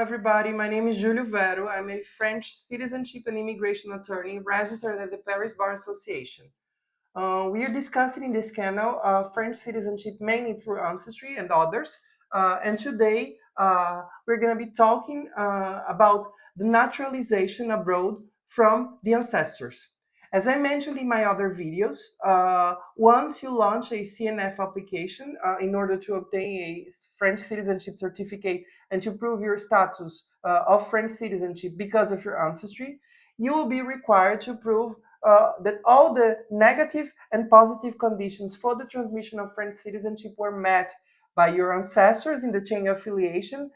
everybody. My name is Júlio Vero. I'm a French citizenship and immigration attorney registered at the Paris Bar Association. We are discussing in this channel French citizenship mainly through ancestry and others. And today we're going to be talking about the naturalization abroad from the ancestors. As I mentioned in my other videos, once you launch a CNF application in order to obtain a French citizenship certificate and to prove your status of French citizenship because of your ancestry, you will be required to prove that all the negative and positive conditions for the transmission of French citizenship were met by your ancestors in the chain of affiliation,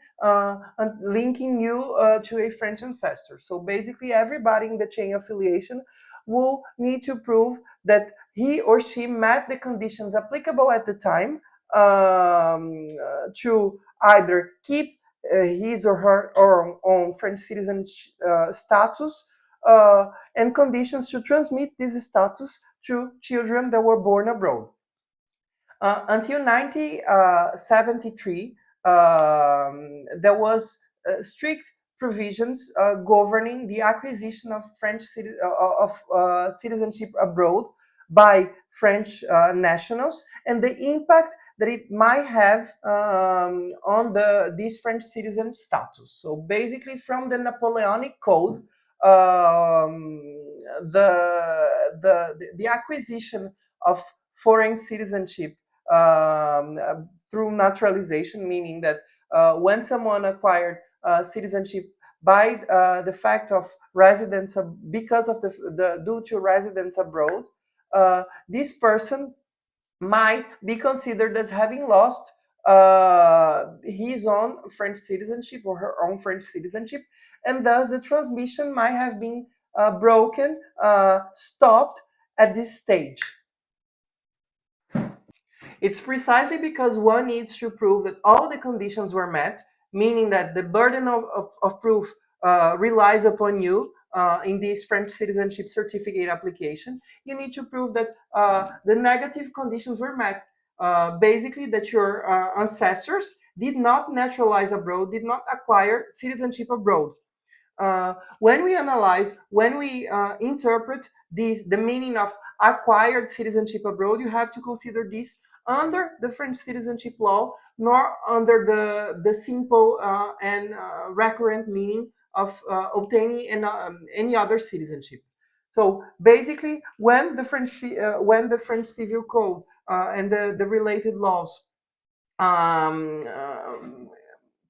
linking you to a French ancestor. So basically, everybody in the chain of affiliation will need to prove that he or she met the conditions applicable at the time to either keep his or her own French citizen status and conditions to transmit this status to children that were born abroad. Until 1973, there was strict provisions governing the acquisition of French citizenship abroad by French nationals and the impact that it might have on this French citizen status. So basically, from the Napoleonic Code, the acquisition of foreign citizenship through naturalization, meaning that when someone acquired citizenship by the fact of residence because of due to residence abroad, this person might be considered as having lost his own French citizenship or her own French citizenship, and thus the transmission might have been broken, stopped at this stage. It's precisely because one needs to prove that all the conditions were met, meaning that the burden of proof relies upon you in this French citizenship certificate application. You need to prove that the negative conditions were met. Basically, that your ancestors did not naturalize abroad, did not acquire citizenship abroad. When we analyze, when we interpret the meaning of acquired citizenship abroad, you have to consider this under the French citizenship law, nor under the simple and recurrent meaning of obtaining any other citizenship. So basically, when the French Civil Code and the related laws um,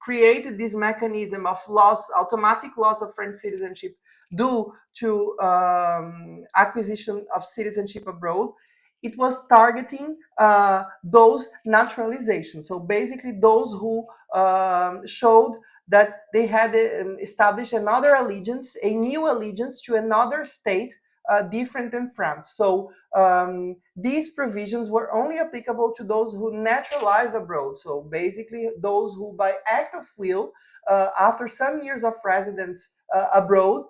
created this mechanism of automatic loss of French citizenship due to acquisition of citizenship abroad, it was targeting those naturalizations. So basically, those who showed that they had established another allegiance, a new allegiance to another state different than France. So these provisions were only applicable to those who naturalized abroad. So basically, those who, by act of will, after some years of residence abroad,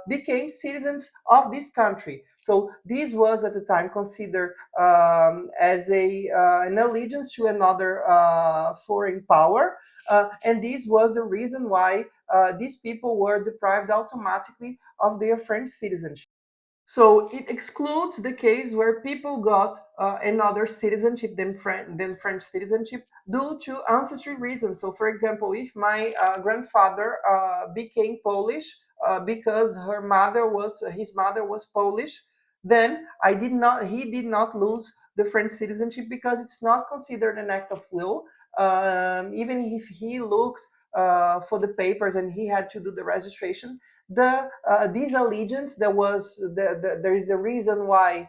became citizens of this country. So this was at the time considered as an allegiance to another foreign power, and this was the reason why these people were deprived automatically of their French citizenship. So it excludes the case where people got another citizenship than French citizenship due to ancestry reasons. So, for example, if my grandfather became Polish because his mother was Polish, then he did not lose the French citizenship because it's not considered an act of will. Even if he looked for the papers and he had to do the registration, this allegiance there is the reason why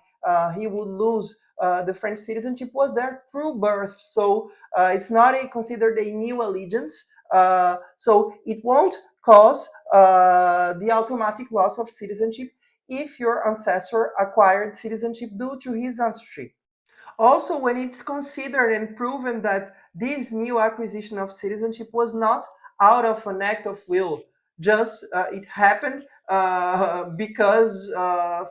he would lose the French citizenship was there through birth. So it's not considered a new allegiance. So it won't cause the automatic loss of citizenship if your ancestor acquired citizenship due to his ancestry. Also, when it's considered and proven that this new acquisition of citizenship was not out of an act of will, just it happened because,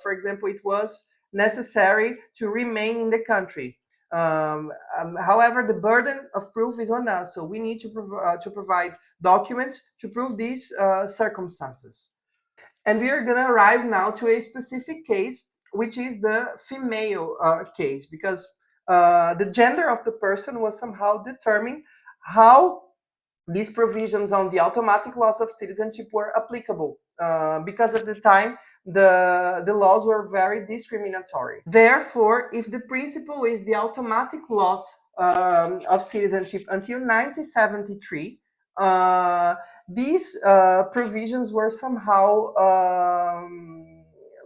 for example, it was necessary to remain in the country. However, the burden of proof is on us, so we need to provide documents to prove these circumstances. And we are going to arrive now to a specific case, which is the female case, because the gender of the person was somehow determined how these provisions on the automatic loss of citizenship were applicable, because at the time the laws were very discriminatory. Therefore, if the principle is the automatic loss of citizenship until 1973, these provisions were somehow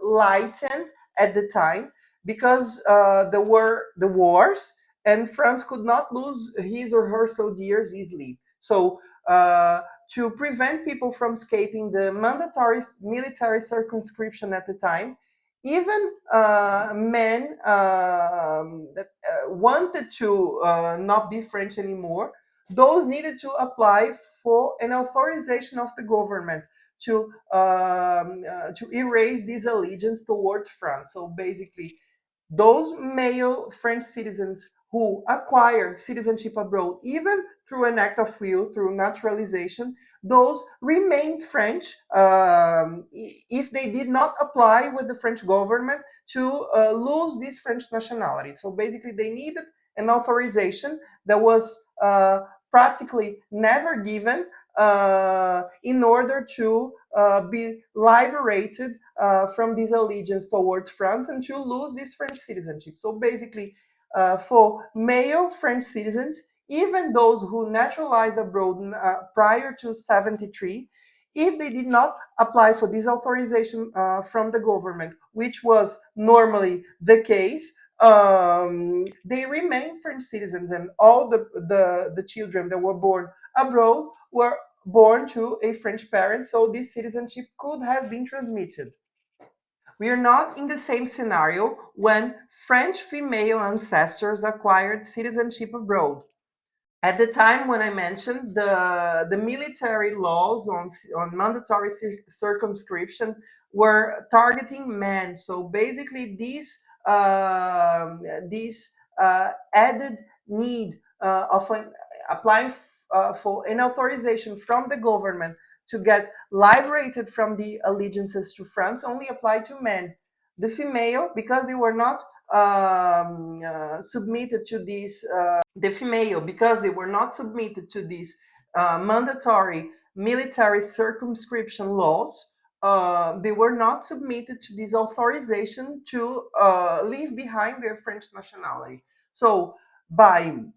lightened at the time, because there were the wars and France could not lose his or her soldiers easily. So, to prevent people from escaping the mandatory military circumscription at the time, even men that wanted to not be French anymore, those needed to apply for an authorization of the government to erase this allegiance towards France. So basically, those male French citizens who acquired citizenship abroad, even through an act of will, through naturalization, those remain French if they did not apply with the French government to lose this French nationality. So basically, they needed an authorization that was practically never given in order to be liberated from this allegiance towards France and to lose this French citizenship. So basically, for male French citizens, even those who naturalized abroad prior to 73, if they did not apply for this authorization from the government, which was normally the case, they remain French citizens, and all the children that were born abroad were born to a French parent, so this citizenship could have been transmitted. We are not in the same scenario when French female ancestors acquired citizenship abroad. At the time when I mentioned the military laws on mandatory circumscription were targeting men. So basically, these added need of applying for an authorization from the government to get liberated from the allegiances to France only applied to men. The female, because they were not submitted to these the female, because they were not submitted to these mandatory military circumscription laws, they were not submitted to this authorization to leave behind their French nationality. So, by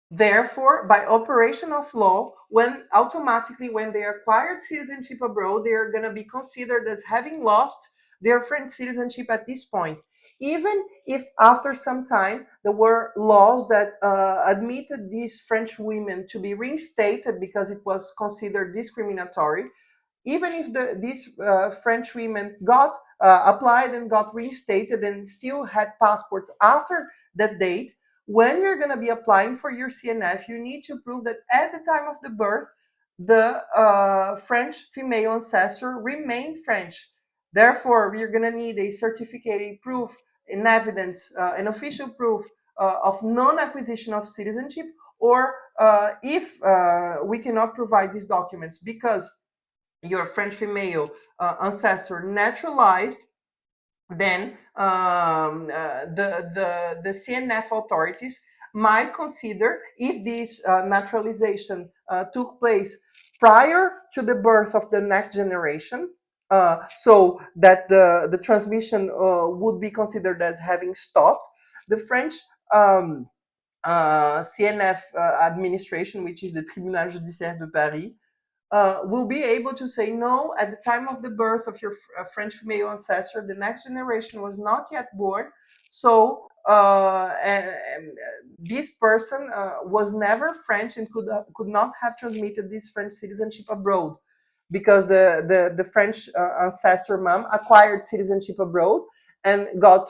therefore, by operation of law, when they acquired citizenship abroad, they are going to be considered as having lost their French citizenship at this point. Even if after some time there were laws that admitted these French women to be reinstated because it was considered discriminatory, even if these French women got applied and got reinstated and still had passports after that date, when you're going to be applying for your CNF, you need to prove that at the time of the birth, the French female ancestor remained French. Therefore, we're going to need a certificated proof, an evidence, an official proof of non-acquisition of citizenship, or if we cannot provide these documents because your French female ancestor naturalized, then the CNF authorities might consider, if this naturalization took place prior to the birth of the next generation, so that the transmission would be considered as having stopped. The French CNF administration, which is the Tribunal Judiciaire de Paris, will be able to say no, at the time of the birth of your French female ancestor, the next generation was not yet born, so this person was never French and could not have transmitted this French citizenship abroad, because the French ancestor mom acquired citizenship abroad and got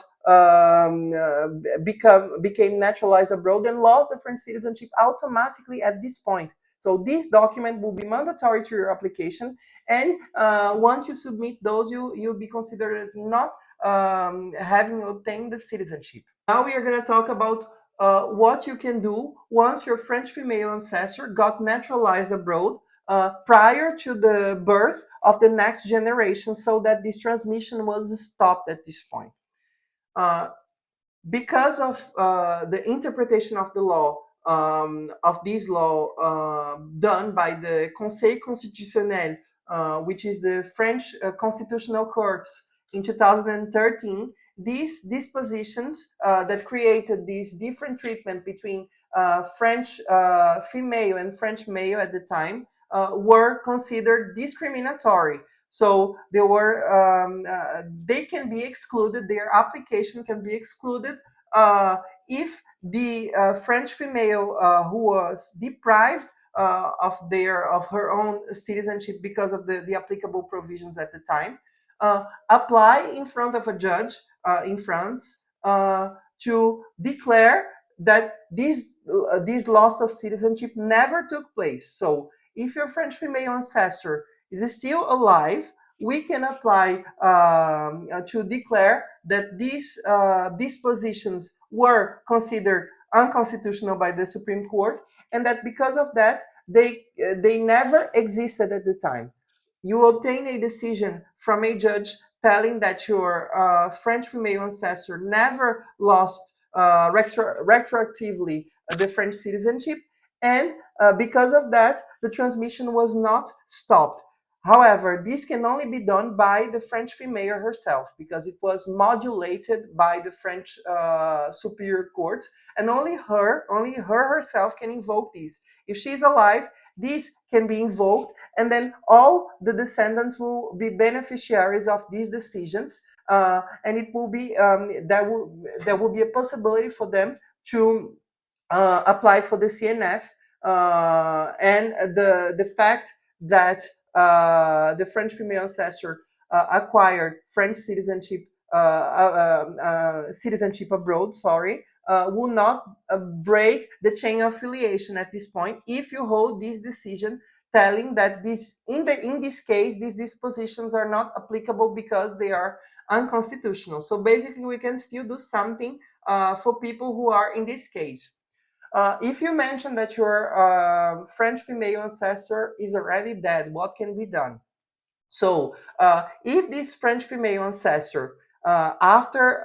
became naturalized abroad and lost the French citizenship automatically at this point. So this document will be mandatory to your application, and once you submit those, you'll be considered as not having obtained the citizenship. Now we are going to talk about what you can do once your French female ancestor got naturalized abroad prior to the birth of the next generation, so that this transmission was stopped at this point. Uh, because of the interpretation of the law, of this law done by the Conseil Constitutionnel, which is the French constitutional court in 2013, these dispositions that created this different treatment between French female and French male at the time were considered discriminatory. So they can be excluded. Their application can be excluded if the French female who was deprived of her own citizenship because of the applicable provisions at the time apply in front of a judge in France to declare that this loss of citizenship never took place. So if your French female ancestor is still alive, we can apply to declare that these dispositions were considered unconstitutional by the Supreme Court, and that because of that, they never existed at the time. You obtain a decision from a judge telling that your French female ancestor never lost retroactively the French citizenship, and because of that, the transmission was not stopped. However, this can only be done by the French female herself because it was modulated by the French Superior Court, and only her herself can invoke this. If she's alive, this can be invoked, and then all the descendants will be beneficiaries of these decisions, and it will be there will be a possibility for them to apply for the CNF, and the fact that the French female ancestor acquired French citizenship citizenship abroad, sorry, will not break the chain of affiliation at this point if you hold this decision telling that in this case these dispositions are not applicable because they are unconstitutional. So basically, we can still do something for people who are in this case. If you mention that your French female ancestor is already dead, what can be done? So, if this French female ancestor, after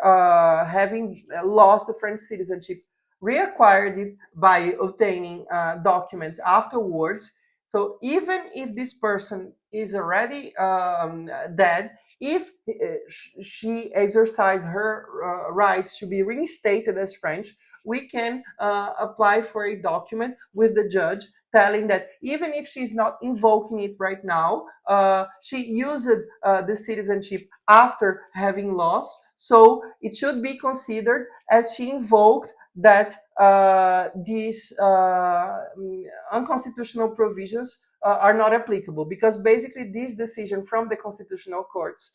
having lost the French citizenship, reacquired it by obtaining documents afterwards, so even if this person is already dead, if she exercised her rights to be reinstated as French, we can apply for a document with the judge telling that even if she's not invoking it right now, she used the citizenship after having lost, so it should be considered as she invoked that these unconstitutional provisions are not applicable, because basically this decision from the constitutional courts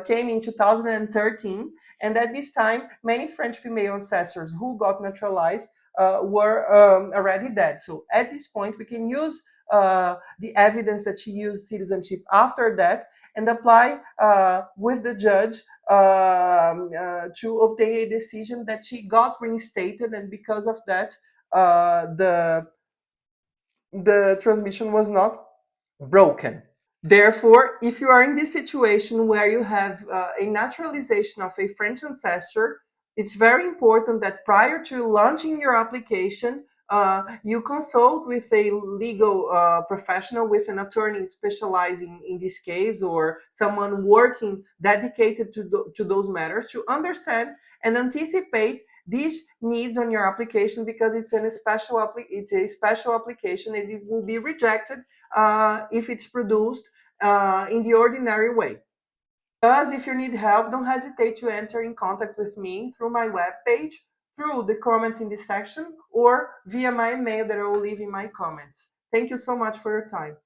came in 2013, and at this time many French female ancestors who got naturalized were already dead. So at this point, we can use the evidence that she used citizenship after that and apply with the judge to obtain a decision that she got reinstated, and because of that, the transmission was not broken. Therefore, if you are in this situation where you have a naturalization of a French ancestor, it's very important that prior to launching your application, you consult with a legal professional, with an attorney specializing in this case, or someone working dedicated to those matters, to understand and anticipate these needs on your application, because it's a special application and it will be rejected if it's produced in the ordinary way. Thus, if you need help, don't hesitate to enter in contact with me through my webpage, through the comments in this section, or via my email that I will leave in my comments. Thank you so much for your time.